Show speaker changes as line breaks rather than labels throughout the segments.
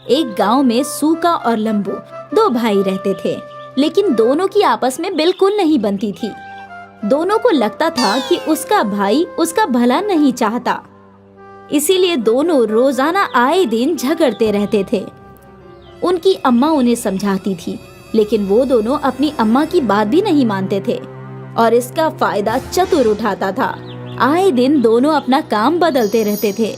एक गांव में सूका और लंबू दो भाई रहते थे, लेकिन दोनों की आपस में बिल्कुल नहीं बनती थी। दोनों को लगता था कि उसका भाई उसका भला नहीं चाहता, इसीलिए दोनों रोजाना आए दिन झगड़ते रहते थे। उनकी अम्मा उन्हें समझाती थी, लेकिन वो दोनों अपनी अम्मा की बात भी नहीं मानते थे और इसका फायदा चतुर उठाता था। आए दिन दोनों अपना काम बदलते रहते थे।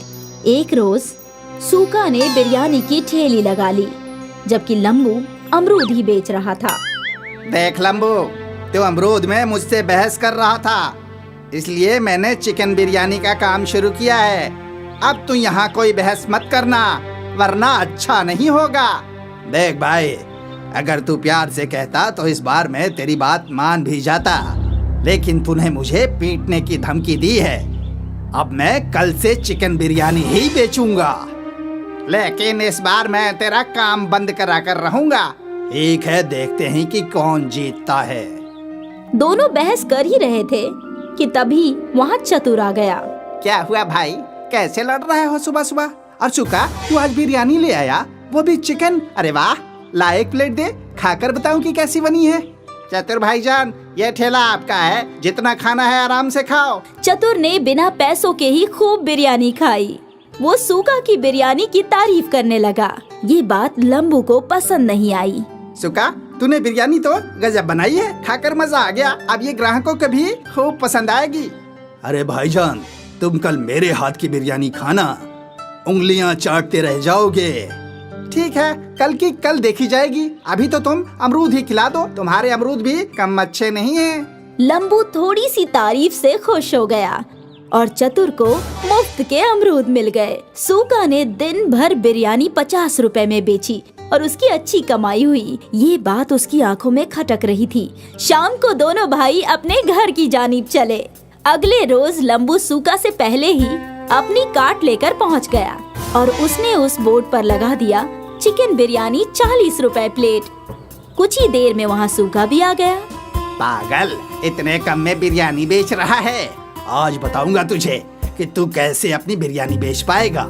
एक रोज सूका ने बिरयानी की ठेली लगा ली, जबकि लंबू अमरूद ही बेच रहा था।
देख लंबू, तू अमरूद में मुझसे बहस कर रहा था, इसलिए मैंने चिकन बिरयानी का काम शुरू किया है। अब तू यहाँ कोई बहस मत करना, वरना अच्छा नहीं होगा। देख भाई, अगर तू प्यार से कहता तो इस बार मैं तेरी बात मान भी जाता, लेकिन तूने मुझे पीटने की धमकी दी है। अब मैं कल से चिकन बिरयानी ही बेचूंगा, लेकिन इस बार मैं तेरा काम बंद करा कर रहूंगा। ठीक है, देखते हैं कि कौन जीतता है।
दोनों बहस कर ही रहे थे कि तभी वहाँ चतुर आ गया।
क्या हुआ भाई, कैसे लड़ रहे हो सुबह सुबह? और सुका, तू आज बिरयानी ले आया, वो भी चिकन? अरे वाह, ला एक प्लेट दे, खाकर बताऊं कि कैसी बनी है। चतुर भाईजान, ये ठेला आपका है, जितना खाना है आराम से खाओ।
चतुर ने बिना पैसों के ही खूब बिरयानी खाई। वो सूका की बिरयानी की तारीफ करने लगा। ये बात लंबू को पसंद नहीं आई।
सुका, तूने बिरयानी तो गजब बनाई है, खाकर मजा आ गया। अब ये ग्राहकों को भी खूब पसंद आएगी।
अरे भाईजान, तुम कल मेरे हाथ की बिरयानी खाना, उंगलियां चाटते रह जाओगे।
ठीक है, कल की कल देखी जाएगी। अभी तो तुम अमरूद ही खिला दो, तुम्हारे अमरूद भी कम अच्छे नहीं हैं।
लंबू थोड़ी सी तारीफ से खुश हो गया और चतुर को मुफ्त के अमरूद मिल गए। सूका ने दिन भर बिरयानी 50 रुपए में बेची और उसकी अच्छी कमाई हुई। ये बात उसकी आंखों में खटक रही थी। शाम को दोनों भाई अपने घर की जानिब चले। अगले रोज लंबू सूका से पहले ही अपनी कार्ट लेकर पहुंच गया और उसने उस बोर्ड पर लगा दिया, चिकन बिरयानी 40 रुपए प्लेट। कुछ ही देर में वहाँ सूका भी आ गया।
पागल, इतने कम में बिरयानी बेच रहा है?
आज बताऊंगा तुझे कि तू कैसे अपनी बिरयानी बेच पाएगा।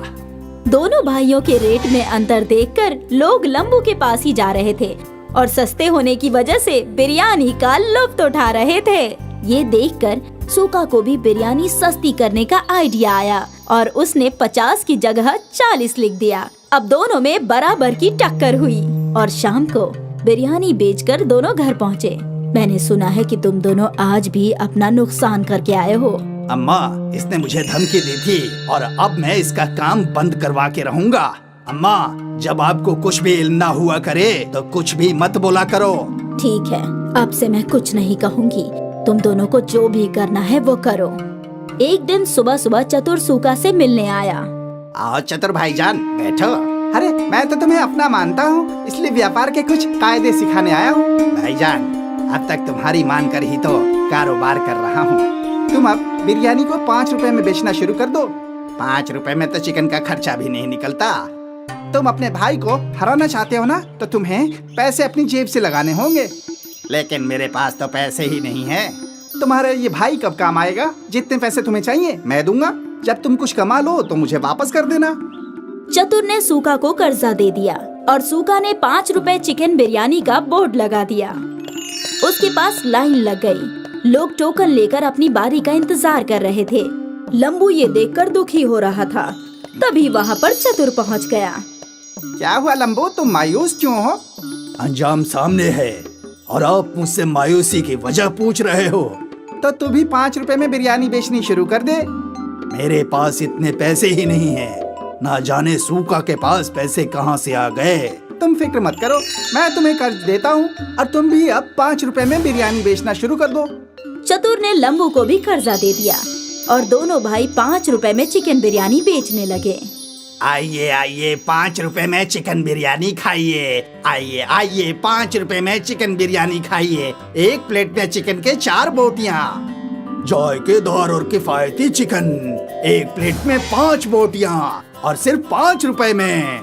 दोनों भाइयों के रेट में अंतर देखकर लोग लंबू के पास ही जा रहे थे और सस्ते होने की वजह से बिरयानी का लुत्फ उठा रहे थे। ये देखकर सूका को भी बिरयानी सस्ती करने का आइडिया आया और उसने 50 की जगह 40 लिख दिया। अब दोनों में बराबर की टक्कर हुई और शाम को बिरयानी बेचकर दोनों घर पहुँचे। मैंने सुना है कि तुम दोनों आज भी अपना नुकसान करके आए हो।
अम्मा, इसने मुझे धमकी दी थी और अब मैं इसका काम बंद करवा के रहूंगा। अम्मा, जब आपको कुछ भी इल्म ना हुआ करे तो कुछ भी मत बोला करो।
ठीक है, अब से मैं कुछ नहीं कहूँगी। तुम दोनों को जो भी करना है वो करो। एक दिन सुबह सुबह चतुर सूका से मिलने आया।
आओ चतुर भाईजान, बैठो। अरे मैं तो तुम्हें अपना मानता हूँ, इसलिए व्यापार के कुछ कायदे सिखाने आया हूँ। भाईजान, अब तक तुम्हारी मान कर ही तो कारोबार कर रहा हूँ। तुम अब बिरयानी को 5 रुपए में बेचना शुरू कर दो। 5 रुपए में तो चिकन का खर्चा भी नहीं निकलता। तुम अपने भाई को हराना चाहते हो ना, तो तुम्हें पैसे अपनी जेब से लगाने होंगे, लेकिन मेरे पास तो पैसे ही नहीं है। तुम्हारा ये भाई कब काम आएगा? जितने पैसे तुम्हें चाहिए मैं दूंगा। जब तुम कुछ कमा लो तो मुझे वापस कर देना।
चतुर ने सूका को कर्जा दे दिया और सूका ने 5 रुपए चिकन बिरयानी का बोर्ड लगा दिया। उसके पास लाइन लग गई। लोग टोकन लेकर अपनी बारी का इंतजार कर रहे थे। लंबू ये देखकर दुखी हो रहा था। तभी वहाँ पर चतुर पहुँच गया।
क्या हुआ लंबू, तुम मायूस क्यों हो?
अंजाम सामने है और आप मुझसे मायूसी की वजह पूछ रहे हो।
तो तू भी 5 रुपए में बिरयानी बेचनी शुरू कर दे।
मेरे पास इतने पैसे ही नहीं हैं। ना जाने सूका के पास पैसे कहाँ से आ गए।
तुम फिक्र मत करो, मैं तुम्हें कर्ज देता हूँ और तुम भी अब 5 रुपए में बिरयानी बेचना शुरू कर दो।
चतुर ने लंबू को भी कर्जा दे दिया और दोनों भाई 5 रुपए में चिकन बिरयानी बेचने लगे।
आइए आइए, 5 रुपए में चिकन बिरयानी खाइए। आइए आइए, 5 रुपए में चिकन बिरयानी खाइए। एक प्लेट में चिकन के 4 बोटियाँ, जायकेदार और किफायती चिकन। एक प्लेट में 5 बोटियाँ और सिर्फ 5 रुपए में।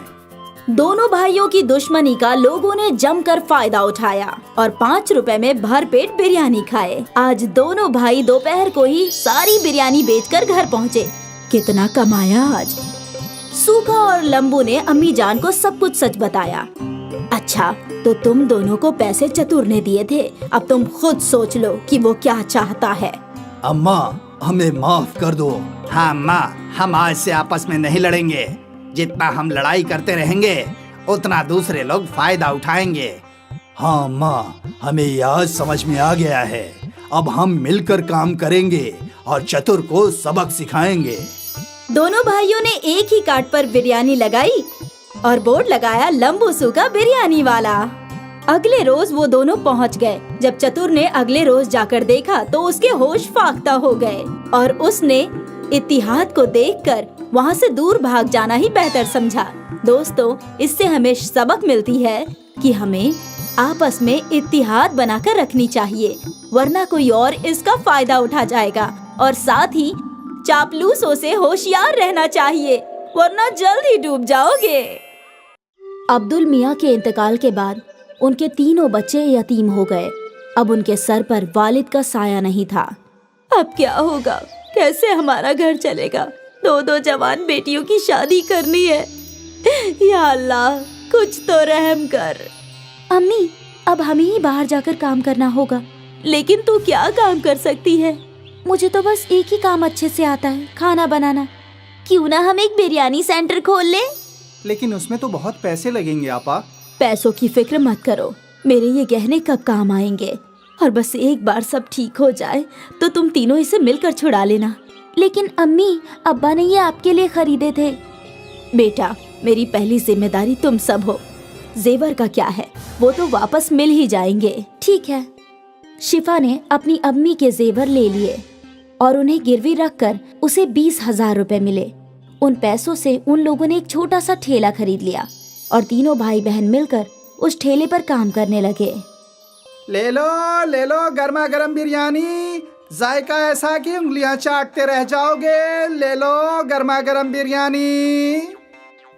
दोनों भाइयों की दुश्मनी का लोगों ने जमकर फायदा उठाया और 5 रुपए में भरपेट बिरयानी खाए। आज दोनों भाई दोपहर को ही सारी बिरयानी बेचकर घर पहुँचे। कितना कमाया आज? सूखा और लंबू ने अम्मी जान को सब कुछ सच बताया। अच्छा, तो तुम दोनों को पैसे चतुर ने दिए थे, अब तुम खुद सोच लो कि वो क्या चाहता है।
अम्मा, हमें माफ कर दो।
हाँ अम्मा, हम आज से आपस में नहीं लड़ेंगे। जितना हम लड़ाई करते रहेंगे उतना दूसरे लोग फायदा उठाएंगे।
हाँ अम्मा, हमें ये आज समझ में आ गया है। अब हम मिलकर काम करेंगे और चतुर को सबक सिखाएंगे।
दोनों भाइयों ने एक ही कार्ड पर बिरयानी लगाई और बोर्ड लगाया लंबू सूखा बिरयानी वाला। अगले रोज वो दोनों पहुंच गए। जब चतुर ने अगले रोज जाकर देखा तो उसके होश फाख्ता हो गए और उसने इत्तिहाद को देखकर वहां से दूर भाग जाना ही बेहतर समझा। दोस्तों, इससे हमें सबक मिलती है कि हमें आपस में इत्तिहाद बनाकर रखनी चाहिए, वरना कोई और इसका फायदा उठा जाएगा। और साथ ही चापलूसों से होशियार रहना चाहिए, वरना जल्द ही डूब जाओगे। अब्दुल मियाँ के इंतकाल के बाद उनके तीनों बच्चे यतीम हो गए। अब उनके सर पर वालिद का साया नहीं था। अब क्या होगा? कैसे हमारा घर चलेगा? दो जवान बेटियों की शादी करनी है। या अल्लाह, कुछ तो रहम कर। अम्मी, अब हमें ही बाहर जाकर काम करना होगा। लेकिन तू क्या काम कर सकती है? मुझे तो बस एक ही काम अच्छे से आता है, खाना बनाना। क्यों ना हम एक बिरयानी सेंटर खोल ले?
लेकिन उसमें तो बहुत पैसे लगेंगे आपा।
पैसों की फिक्र मत करो, मेरे ये गहने कब काम आएंगे। और बस एक बार सब ठीक हो जाए तो तुम तीनों इसे मिलकर छुड़ा लेना। लेकिन अम्मी, अब्बा ने ये आपके लिए खरीदे थे। बेटा, मेरी पहली जिम्मेदारी तुम सब हो। जेवर का क्या है, वो तो वापस मिल ही जाएंगे। ठीक है। शिफा ने अपनी अम्मी के जेवर ले लिए और उन्हें गिरवी रखकर उसे 20,000 रुपए मिले। उन पैसों से उन लोगों ने एक छोटा सा ठेला खरीद लिया और तीनों भाई बहन मिलकर उस ठेले पर काम करने लगे।
ले लो गर्मा गर्म बिरयानी, जायका ऐसा कि उंगलियां चाटते रह जाओगे। ले लो गर्मा गर्म बिरयानी।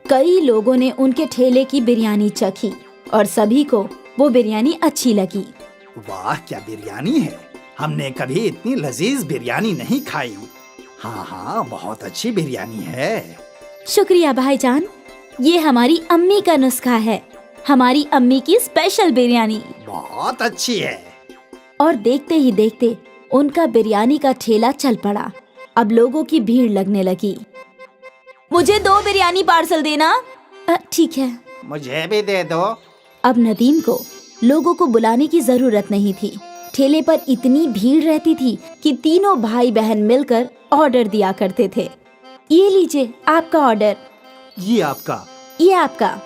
कई लोगों ने उनके ठेले की बिरयानी चखी और सभी को वो बिरयानी अच्छी लगी।
वाह, क्या बिरयानी है! हमने कभी इतनी लजीज बिरयानी नहीं खाई। हाँ, बहुत अच्छी बिरयानी है।
शुक्रिया भाईजान, ये हमारी अम्मी का नुस्खा है, हमारी अम्मी की स्पेशल बिरयानी।
बहुत अच्छी है।
और देखते ही देखते उनका बिरयानी का ठेला चल पड़ा। अब लोगों की भीड़ लगने लगी। मुझे 2 बिरयानी पार्सल देना। ठीक है।
मुझे भी दे दो।
अब नदीम को लोगों को बुलाने की जरूरत नहीं थी। ठेले पर इतनी भीड़ रहती थी कि तीनों भाई बहन मिलकर ऑर्डर दिया करते थे। ये लीजिए आपका ऑर्डर।
ये आपका।
ये आपका।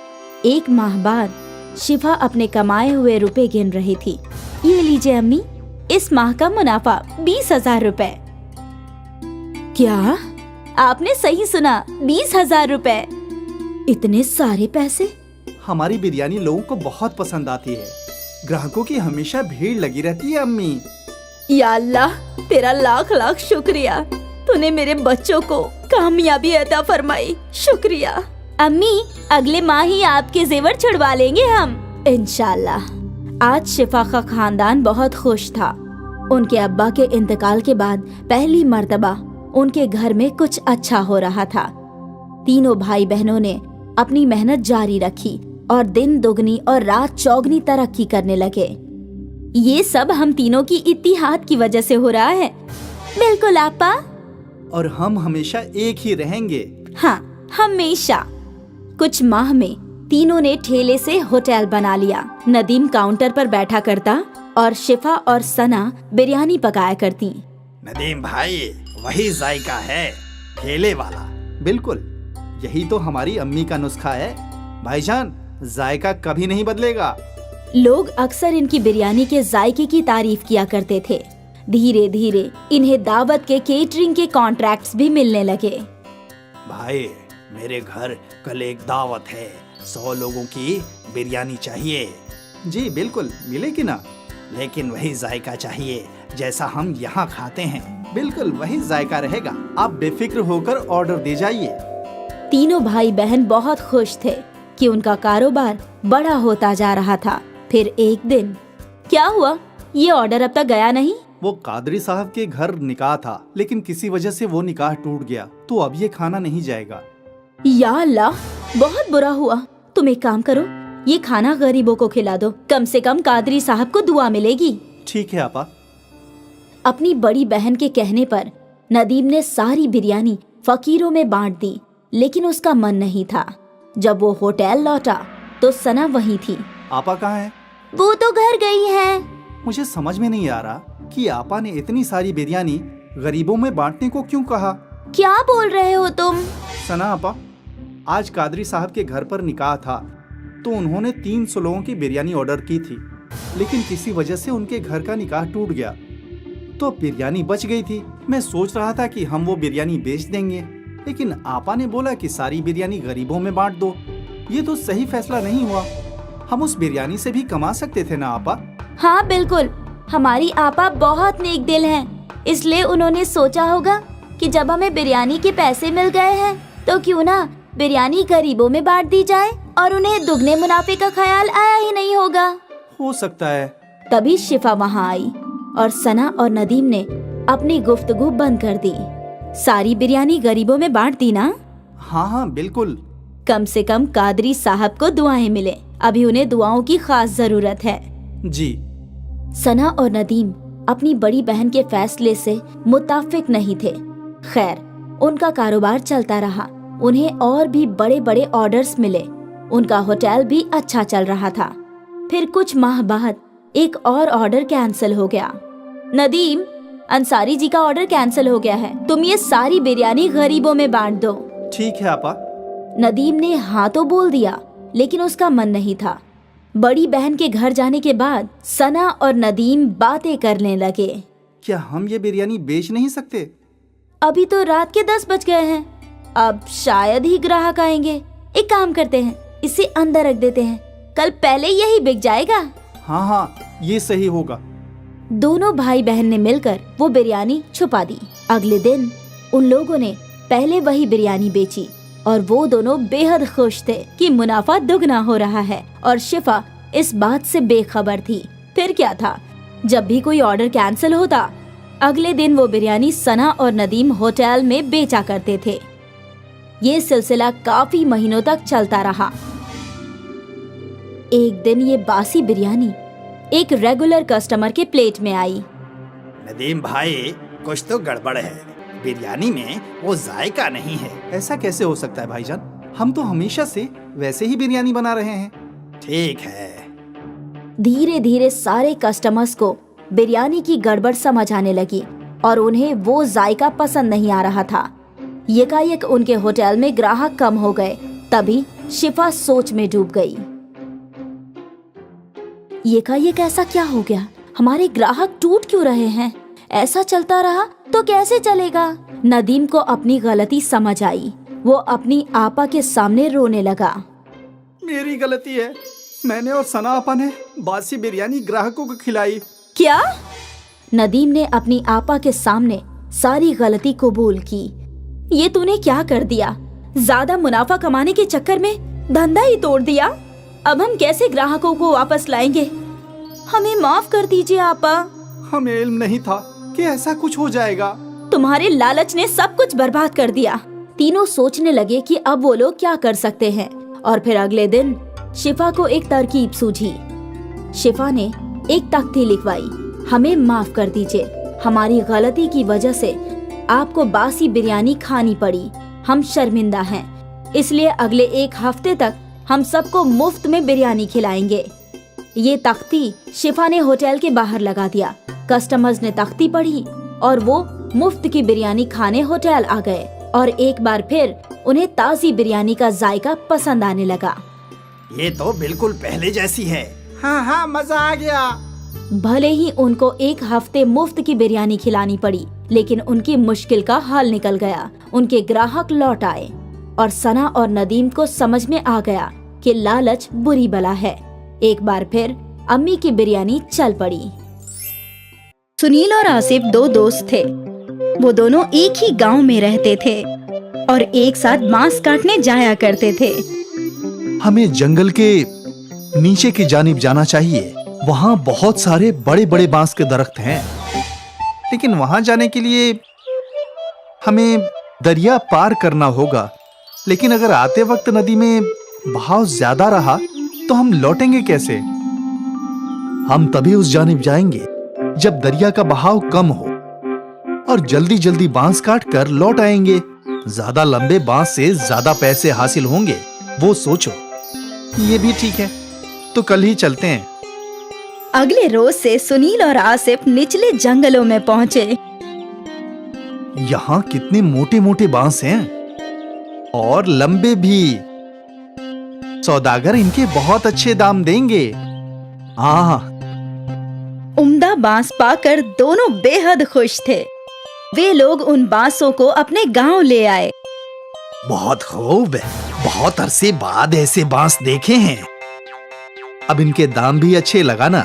1 माह बाद शिफा अपने कमाए हुए रुपए गिन रही थी। ये लीजिए अम्मी, इस माह का मुनाफा 20,000 रुपए। क्या? आपने सही सुना, 20,000 रुपए। इतने सारे पैसे?
हमारी बिरयानी लोगों को बहुत पसंद आती है। ग्राहकों की हमेशा भीड़ लगी रहती है अम्मी।
या अल्लाह, तेरा लाख लाख शुक्रिया। तूने मेरे बच्चों को कामयाबी अता फरमाई। शुक्रिया। अम्मी, अगले माह ही आपके जेवर छुड़वा लेंगे हम, इंशाल्लाह। आज शिफा का खानदान बहुत खुश था। उनके अब्बा के इंतकाल के बाद पहली मर्तबा उनके घर में कुछ अच्छा हो रहा था। तीनों भाई बहनों ने अपनी मेहनत जारी रखी और दिन दुगनी और रात चौगनी तरक्की करने लगे। ये सब हम तीनों की इत्तिहाद की वजह से हो रहा है। बिल्कुल आपा।
और हम हमेशा एक ही रहेंगे।
हाँ, हमेशा। कुछ माह में तीनों ने ठेले से होटल बना लिया। नदीम काउंटर पर बैठा करता और शिफा और सना बिरयानी पकाया करती।
नदीम भाई, वही जायका है, ठेले वाला।
बिल्कुल, यही तो हमारी अम्मी का नुस्खा है। भाईजान, जायका कभी नहीं बदलेगा।
लोग अक्सर इनकी बिरयानी के जायके की तारीफ किया करते थे। धीरे धीरे इन्हें दावत के केटरिंग के कॉन्ट्रैक्ट्स भी मिलने लगे।
भाई, मेरे घर कल एक दावत है, 100 लोगों की बिरयानी चाहिए।
जी बिल्कुल, मिलेगी ना।
लेकिन वही जायका चाहिए जैसा हम यहाँ खाते हैं।
बिल्कुल वही जायका रहेगा। आप बेफिक्र होकर ऑर्डर दे जाइए।
तीनों भाई बहन बहुत खुश थे कि उनका कारोबार बड़ा होता जा रहा था। फिर एक दिन क्या हुआ? ये ऑर्डर अब तक गया नहीं।
वो कादरी साहब के घर निकाह था, लेकिन किसी वजह से वो निकाह टूट गया, तो अब ये खाना नहीं जाएगा।
या अल्लाह, बहुत बुरा हुआ। तुम एक काम करो, ये खाना गरीबों को खिला दो, कम से कम कादरी साहब को दुआ मिलेगी।
ठीक है आपा।
अपनी बड़ी बहन के कहने पर नदीम ने सारी बिरयानी फकीरों में बांट दी, लेकिन उसका मन नहीं था। जब वो होटल लौटा तो सना वहीं थी।
आपा कहाँ है?
वो तो घर गई है।
मुझे समझ में नहीं आ रहा कि आपा ने इतनी सारी बिरयानी गरीबों में बांटने को क्यों कहा।
क्या बोल रहे हो तुम?
सना आपा, आज कादरी साहब के घर पर निकाह था, तो उन्होंने 300 लोगों की बिरयानी ऑर्डर की थी, लेकिन किसी वजह से उनके घर का निकाह टूट गया, तो बिरयानी बच गई थी। मैं सोच रहा था कि हम वो बिरयानी बेच देंगे, लेकिन आपा ने बोला कि सारी बिरयानी गरीबों में बांट दो। ये तो सही फैसला नहीं हुआ। हम उस बिरयानी से भी कमा सकते थे ना आपा?
हाँ बिल्कुल, हमारी आपा बहुत नेक दिल हैं, इसलिए उन्होंने सोचा होगा कि जब हमें बिरयानी के पैसे मिल गए हैं तो क्यों ना बिरयानी गरीबों में बांट दी जाए, और उन्हें दुगने मुनाफे का ख्याल आया ही नहीं होगा।
हो सकता है।
तभी शिफा वहाँ आई और सना और नदीम ने अपनी गुफ्तगू बंद कर दी। सारी बिरयानी गरीबों में बांट दी ना?
हाँ हाँ बिल्कुल।
कम से कम कादरी साहब को दुआएं मिले, अभी उन्हें दुआओं की खास जरूरत है।
जी।
सना और नदीम अपनी बड़ी बहन के फैसले से मुत्ताफिक नहीं थे। खैर, उनका कारोबार चलता रहा, उन्हें और भी बड़े बड़े ऑर्डर्स मिले, उनका होटल भी अच्छा चल रहा था। फिर कुछ माह बाद एक और ऑर्डर कैंसिल हो गया। नदीम, अंसारी जी का ऑर्डर कैंसिल हो गया है, तुम ये सारी बिरयानी गरीबों में बांट दो।
ठीक है आपा।
नदीम ने हाँ तो बोल दिया, लेकिन उसका मन नहीं था। बड़ी बहन के घर जाने के बाद सना और नदीम बातें करने लगे।
क्या हम ये बिरयानी बेच नहीं सकते?
अभी तो रात के 10 बज गए हैं, अब शायद ही ग्राहक आएंगे। एक काम करते हैं, इसे अंदर रख देते हैं, कल पहले यही बिक जाएगा।
हाँ हाँ, ये सही होगा।
दोनों भाई बहन ने मिलकर वो बिरयानी छुपा दी। अगले दिन उन लोगों ने पहले वही बिरयानी बेची और वो दोनों बेहद खुश थे कि मुनाफा दुगना हो रहा है, और शिफा इस बात से बेखबर थी। फिर क्या था, जब भी कोई ऑर्डर कैंसिल होता, अगले दिन वो बिरयानी सना और नदीम होटल में बेचा करते थे। ये सिलसिला काफी महीनों तक चलता रहा। एक दिन ये बासी बिरयानी एक रेगुलर कस्टमर के प्लेट में आई।
नदीम भाई, कुछ तो गड़बड़ है, बिरयानी में वो जायका नहीं है।
ऐसा कैसे हो सकता है भाईजान? हम तो हमेशा से वैसे ही बिरयानी बना रहे हैं।
ठीक है।
धीरे धीरे सारे कस्टमर्स को बिरयानी की गड़बड़ समझ आने लगी और उन्हें वो जायका पसंद नहीं आ रहा था। यकायक उनके होटल में ग्राहक कम हो गए। तभी शिफा सोच में डूब गई। यकायक ऐसा क्या हो गया? हमारे ग्राहक टूट क्यों रहे हैं? ऐसा चलता रहा तो कैसे चलेगा? नदीम को अपनी गलती समझ आई। वो अपनी आपा के सामने रोने लगा।
मेरी गलती है, मैंने और सना आपा ने बासी बिरयानी ग्राहकों को खिलाई।
क्या? नदीम ने अपनी आपा के सामने सारी गलती कबूल की। ये तूने क्या कर दिया? ज्यादा मुनाफा कमाने के चक्कर में धंधा ही तोड़ दिया। अब हम कैसे ग्राहकों को वापस लाएंगे? हमें माफ कर दीजिए आपा।
हमें इल्म नहीं था कि ऐसा कुछ हो जाएगा।
तुम्हारे लालच ने सब कुछ बर्बाद कर दिया। तीनों सोचने लगे कि अब वो लोग क्या कर सकते हैं, और फिर अगले दिन शिफा को एक तरकीब सूझी। शिफा ने एक तख्ती लिखवाई, हमें माफ कर दीजिए, हमारी गलती की वजह से आपको बासी बिरयानी खानी पड़ी, हम शर्मिंदा हैं, इसलिए अगले 1 हफ्ते तक हम सबको मुफ्त में बिरयानी खिलाएंगे। ये तख्ती शिफा ने होटल के बाहर लगा दिया। कस्टमर्स ने तख्ती पढ़ी और वो मुफ्त की बिरयानी खाने होटल आ गए, और एक बार फिर उन्हें ताज़ी बिरयानी का जायका पसंद आने लगा।
ये तो बिल्कुल पहले जैसी है।
हाँ हाँ, मजा आ गया।
भले ही उनको 1 हफ्ते मुफ्त की बिरयानी खिलानी पड़ी, लेकिन उनकी मुश्किल का हल निकल गया। उनके ग्राहक लौट आए और सना और नदीम को समझ में आ गया कि लालच बुरी बला है। एक बार फिर अम्मी की बिरयानी चल पड़ी। सुनील और आसिफ 2 दोस्त थे। वो दोनों एक ही गांव में रहते थे और एक साथ बांस काटने जाया करते थे।
हमें जंगल के नीचे की जानिब जाना चाहिए। वहाँ बहुत सारे बड़े बड़े बांस के दरख्त हैं, लेकिन वहाँ जाने के लिए हमें दरिया पार करना होगा। लेकिन अगर आते वक्त नदी में बहाव ज्यादा रहा तो हम लौटेंगे कैसे? हम तभी उस जानिब जाएंगे जब दरिया का बहाव कम हो और जल्दी जल्दी बांस काट कर लौट आएंगे। ज्यादा लंबे बांस से ज्यादा पैसे हासिल होंगे, वो सोचो। ये भी ठीक है, तो कल ही चलते हैं।
अगले रोज से सुनील और आसिफ निचले जंगलों में पहुंचे।
यहाँ कितने मोटे मोटे बांस हैं और लंबे भी। सौदागर इनके बहुत अच्छे दाम देंगे। हाँ,
उम्दा बांस पाकर दोनों बेहद खुश थे। वे लोग उन बांसों को अपने गांव ले आए।
बहुत खूब, बहुत अरसे बाद ऐसे बांस देखे हैं। अब इनके दाम भी अच्छे लगाना।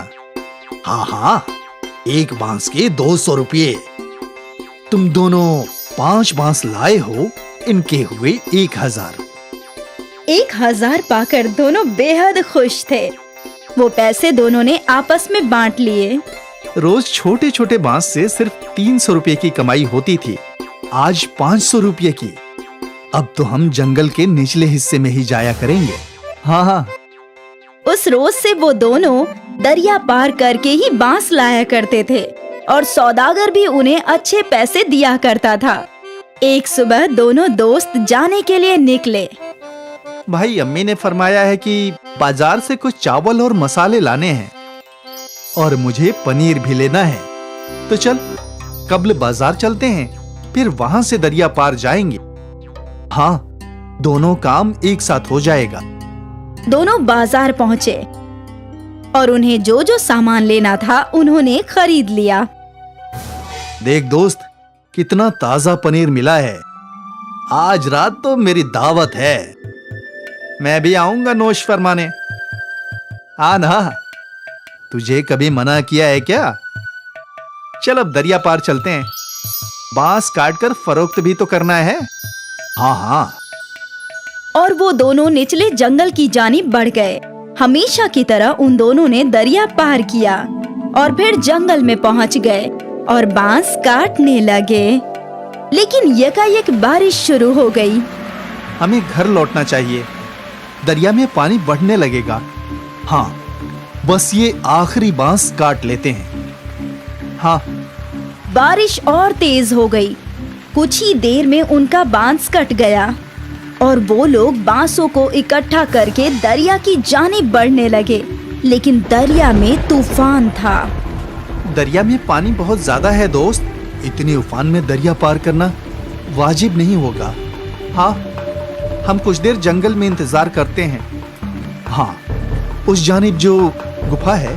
हाँ हाँ, एक बांस के 200 रुपये। तुम दोनों 5 बांस लाए हो, इनके हुए 1000।
1000 पाकर दोनों बेहद खुश थे। वो पैसे दोनों ने आपस में बांट लिए।
रोज छोटे छोटे बांस से सिर्फ 300 रुपये की कमाई होती थी, आज 500 रुपये की। अब तो हम जंगल के निचले हिस्से में ही जाया करेंगे। हाँ हाँ।
उस रोज से वो दोनों दरिया पार करके ही बांस लाया करते थे और सौदागर भी उन्हें अच्छे पैसे दिया करता था। एक सुबह दोनों दोस्त जाने के लिए निकले।
भाई, अम्मी ने फरमाया है कि बाजार से कुछ चावल और मसाले लाने हैं और मुझे पनीर भी लेना है। तो चल कब्ल बाजार चलते हैं, फिर वहां से दरिया पार जाएंगे। हाँ, दोनों काम एक साथ हो जाएगा।
दोनों बाजार पहुँचे और उन्हें जो जो सामान लेना था उन्होंने खरीद लिया।
देख दोस्त, कितना ताजा पनीर मिला है। आज रात तो मेरी दावत है। मैं भी आऊंगा नोश फरमाने। हाँ ना, तुझे कभी मना किया है क्या? चल अब दरिया पार चलते हैं। बांस काटकर फरोख्त भी तो करना है। हाँ हाँ।
और वो दोनों निचले जंगल की जानिब बढ़ गए। हमेशा की तरह उन दोनों ने दरिया पार किया और फिर जंगल में पहुंच गए और बांस काटने लगे। लेकिन यकायक बारिश शुरू हो गई।
हमें घर लौटना चाहिए, दरिया में पानी बढ़ने लगेगा। हाँ, बस ये आखिरी बांस काट लेते हैं। हाँ।
बारिश और तेज हो गई। कुछ ही देर में उनका बांस कट गया और वो लोग बांसों को इकट्ठा करके दरिया की जानिब बढ़ने लगे। लेकिन दरिया में तूफान था।
दरिया में पानी बहुत ज्यादा है दोस्त। इतनी उफान में दरिया पार करना वाजिब नहीं होगा। हाँ, हम कुछ देर जंगल में इंतजार करते हैं। हाँ, उस जानिब जो गुफा है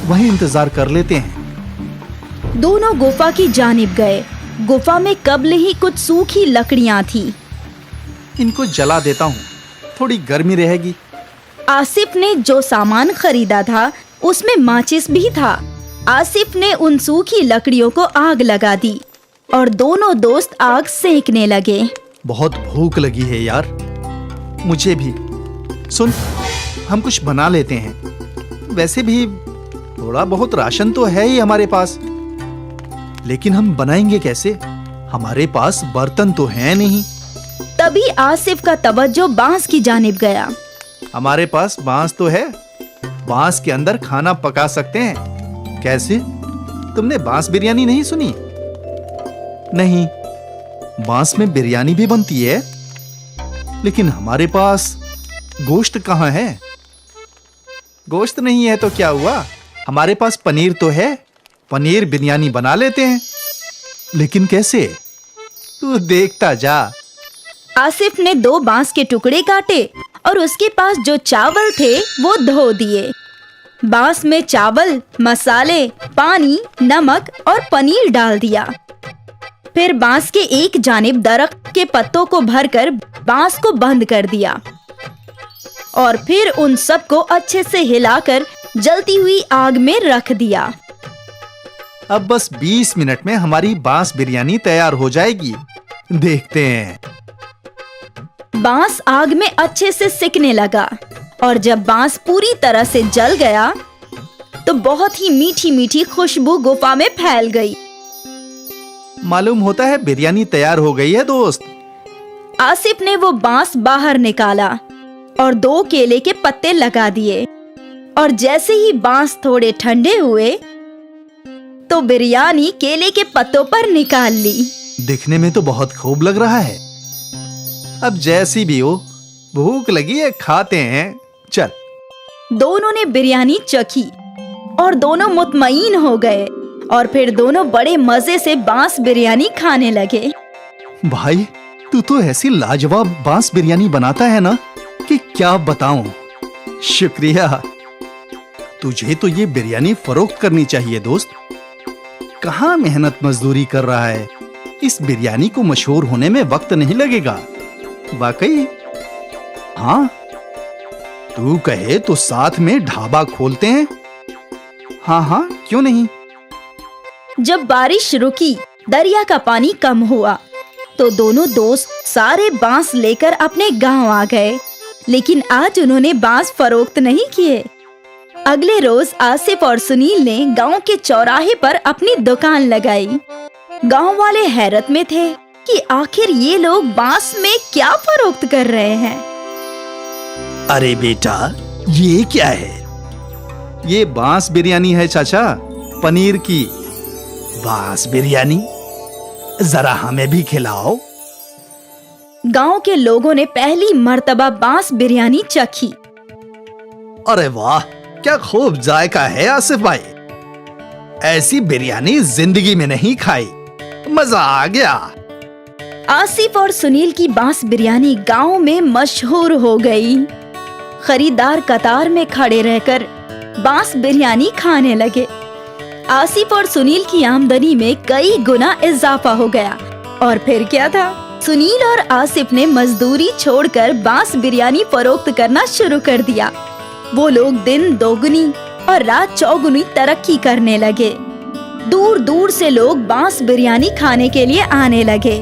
वहीं इंतजार कर लेते हैं।
दोनों गुफा की जानिब गए। गुफा में कब्ल ही कुछ सूखी लकड़ियां थी।
इनको जला देता हूँ, थोड़ी गर्मी रहेगी।
आसिफ ने जो सामान खरीदा था उसमें माचिस भी था। आसिफ ने उन सूखी लकड़ियों को आग लगा दी और दोनों दोस्त आग सेंकने लगे।
बहुत भूख लगी है यार, मुझे भी। सुन, हम कुछ बना लेते हैं। वैसे भी थोड़ा बहुत राशन तो है ही हमारे पास, लेकिन हम बनाएंगे कैसे? हमारे पास बर्तन तो है नहीं।
तभी आसिफ का तवज्जो बांस की जानिब गया।
हमारे पास बांस तो है, बांस के अंदर खाना पका सकते हैं। कैसे? तुमने बांस बिरयानी नहीं सुनी? नहीं, बांस में बिरयानी भी बनती है, लेकिन हमारे पास गोश्त कहाँ है? गोश्त नहीं है तो क्या हुआ, हमारे पास पनीर तो है। पनीर बिरयानी बना लेते हैं। लेकिन कैसे? तू देखता जा।
आसिफ ने 2 बांस के टुकड़े काटे और उसके पास जो चावल थे वो धो दिए। बांस में चावल, मसाले, पानी, नमक और पनीर डाल दिया। फिर बांस के एक जानिब दरख्त के पत्तों को भरकर बांस को बंद कर दिया और फिर उन सबको अच्छे से हिलाकर जलती हुई आग में रख दिया।
अब बस 20 मिनट में हमारी बांस बिरयानी तैयार हो जाएगी। देखते हैं।
बांस आग में अच्छे से सिकने लगा और जब बांस पूरी तरह से जल गया तो बहुत ही मीठी मीठी खुशबू गुफा में फैल गई।
मालूम होता है बिरयानी तैयार हो गई है दोस्त।
आसिफ ने वो बांस बाहर निकाला और 2 केले के पत्ते लगा दिए, और जैसे ही बांस थोड़े ठंडे हुए तो बिरयानी केले के पत्तों पर निकाल ली।
दिखने में तो बहुत खूब लग रहा है। अब जैसी भी हो, भूख लगी है, खाते हैं, चल।
दोनों ने बिरयानी चखी और दोनों मुतमईन हो गए, और फिर दोनों बड़े मजे से बांस बिरयानी खाने लगे।
भाई, तू तो ऐसी लाजवाब बांस बिरयानी बनाता है ना कि क्या बताऊं। शुक्रिया। तुझे तो ये बिरयानी फरोख्त करनी चाहिए दोस्त। कहाँ मेहनत मजदूरी कर रहा है, इस बिरयानी को मशहूर होने में वक्त नहीं लगेगा। वाकई। हाँ, तू कहे तो साथ में ढाबा खोलते हैं। हाँ हाँ, क्यों नहीं।
जब बारिश रुकी, दरिया का पानी कम हुआ, तो दोनों दोस्त सारे बांस लेकर अपने गांव आ गए। लेकिन आज उन्होंने बांस फरोख्त नहीं किए। अगले रोज आसिफ और सुनील ने गांव के चौराहे पर अपनी दुकान लगाई। गांव वाले हैरत में थे कि आखिर ये लोग बांस में क्या फरोख्त कर रहे हैं।
अरे बेटा, ये क्या है?
ये बांस बिरयानी है चाचा, पनीर की।
बांस बिरयानी? जरा हमें भी खिलाओ।
गांव के लोगों ने पहली मर्तबा बांस बिरयानी चखी।
अरे वाह, क्या खूब जायका है आसिफ भाई। ऐसी बिरयानी जिंदगी में नहीं खाई, मजा आ गया।
आसिफ और सुनील की बांस बिरयानी गांव में मशहूर हो गई। खरीदार कतार में खड़े रहकर बांस बिरयानी खाने लगे। आसिफ और सुनील की आमदनी में कई गुना इजाफा हो गया। और फिर क्या था, सुनील और आसिफ ने मजदूरी छोड़कर बांस बिरयानी फरोख्त करना शुरू कर दिया। वो लोग दिन दोगुनी और रात चौगुनी तरक्की करने लगे। दूर दूर से लोग बांस बिरयानी खाने के लिए आने लगे,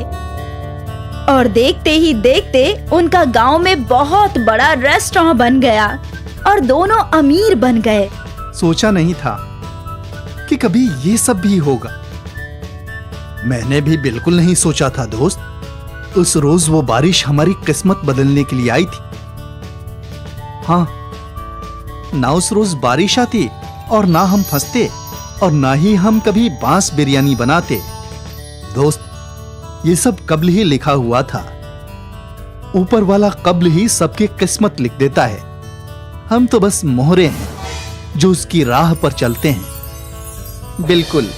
और देखते ही देखते उनका गांव में बहुत बड़ा रेस्टोरेंट बन गया और दोनों अमीर बन गए।
सोचा नहीं था कि कभी ये सब भी होगा।
मैंने भी बिल्कुल नहीं सोचा था दोस्त।
उस रोज वो बारिश हमारी किस्मत बदलने के लिए आई थी। हाँ, ना उस रोज बारिश आती और ना हम फंसते, और ना ही हम कभी बांस बिरयानी बनाते। दोस्त, ये सब कब्ल ही लिखा हुआ था। ऊपर वाला कब्ल ही सबकी किस्मत लिख देता है। हम तो बस मोहरे हैं जो उसकी राह पर चलते हैं। बिल्कुल।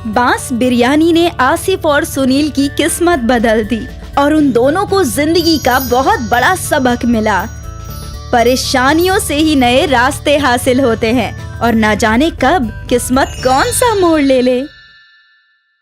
बांस बिरयानी ने आसिफ और सुनील की किस्मत बदल दी, और उन दोनों को जिंदगी का बहुत बड़ा सबक मिला। परेशानियों से ही नए रास्ते हासिल होते हैं, और न जाने कब किस्मत कौन सा मोड़ ले ले।